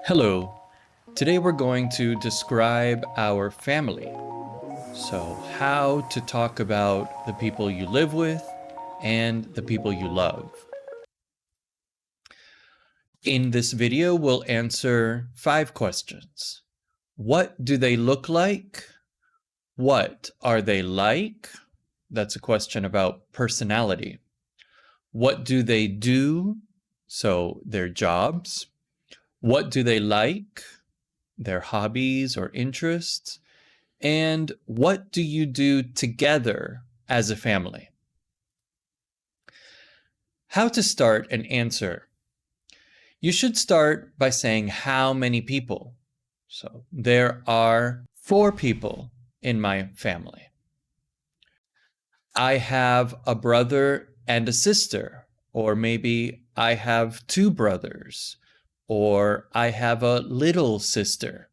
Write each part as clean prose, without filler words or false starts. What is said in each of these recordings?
Hello. Today we're going to describe our family. So, how to talk about the people you live with and the people you love. In this video, we'll answer 5 questions. What do they look like? What are they like? That's a question about personality. What do they do? So, their jobs. What do they like? Their hobbies or interests. And what do you do together as a family? How to start an answer. You should start by saying how many people. So there are 4 people in my family. I have a brother and a sister, or maybe I have 2 brothers, or I have a little sister.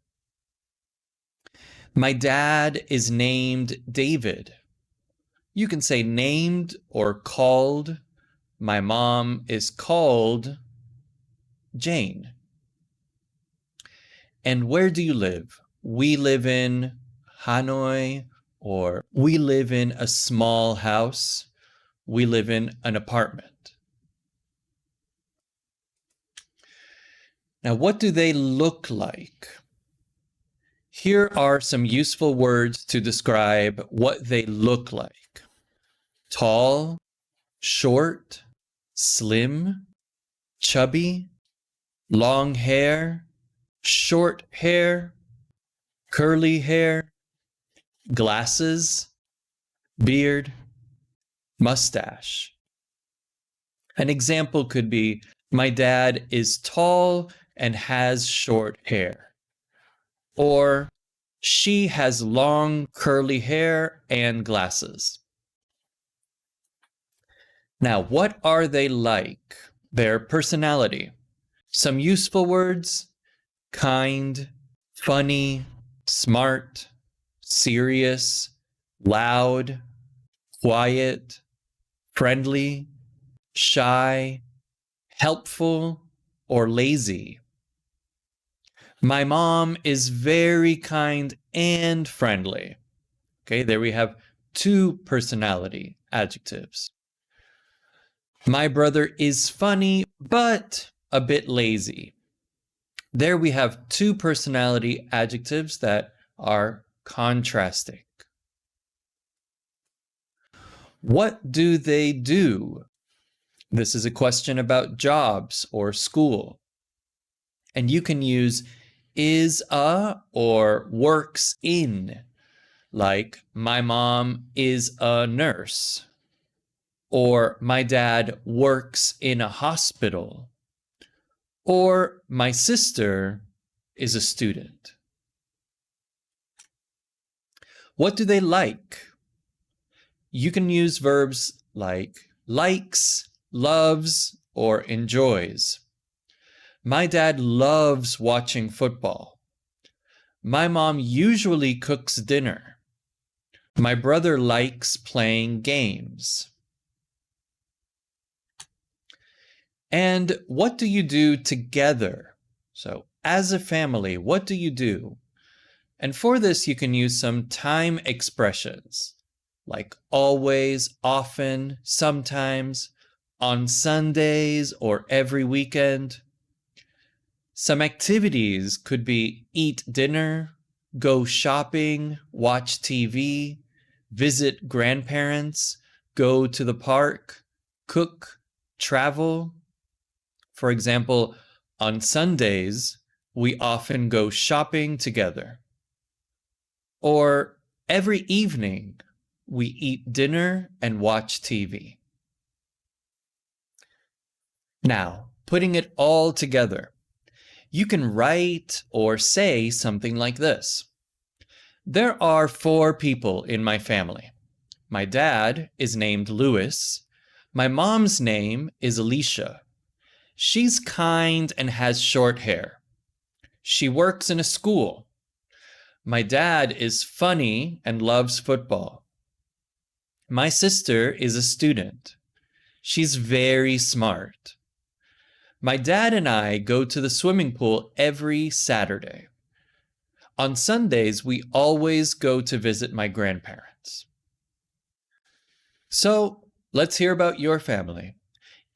My dad is named David. You can say named or called. My mom is called Jane. And where do you live? We live in Hanoi, or we live in a small house. We live in an apartment. Now, what do they look like? Here are some useful words to describe what they look like. Tall, short, slim, chubby, long hair, short hair, curly hair, glasses, beard, mustache. An example could be, my dad is tall and has short hair. Or, she has long curly hair and glasses. Now, what are they like? Their personality. Some useful words: kind, funny, smart, serious, loud, quiet, friendly, shy, helpful, or lazy. My mom is very kind and friendly. Okay, there we have 2 personality adjectives. My brother is funny, but a bit lazy. There we have 2 personality adjectives that are contrasting. What do they do? This is a question about jobs or school. And you can use is a or works in, like my mom is a nurse, or my dad works in a hospital, or my sister is a student. What do they like? You can use verbs like likes, loves, or enjoys. My dad loves watching football. My mom usually cooks dinner. My brother likes playing games. And what do you do together? So, as a family, what do you do? And for this, you can use some time expressions, like always, often, sometimes, on Sundays, or every weekend. Some activities could be eat dinner, go shopping, watch TV, visit grandparents, go to the park, cook, travel. For example, on Sundays, we often go shopping together. Or every evening, we eat dinner and watch TV. Now, putting it all together, you can write or say something like this. There are 4 people in my family. My dad is named Louis. My mom's name is Alicia. She's kind and has short hair. She works in a school. My dad is funny and loves football. My sister is a student. She's very smart. My dad and I go to the swimming pool every Saturday. On Sundays, we always go to visit my grandparents. So let's hear about your family.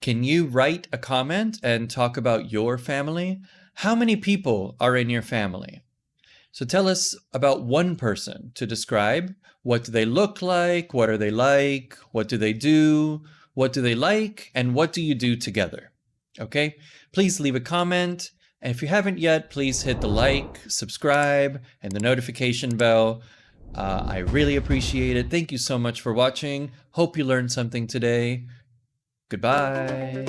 Can you write a comment and talk about your family? How many people are in your family? So tell us about one person to describe. What do they look like? What are they like? What do they do? What do they like? And what do you do together? Okay, please leave a comment. And if you haven't yet, please hit the like, subscribe, and the notification bell. I really appreciate it. Thank you so much for watching. Hope you learned something today. Goodbye.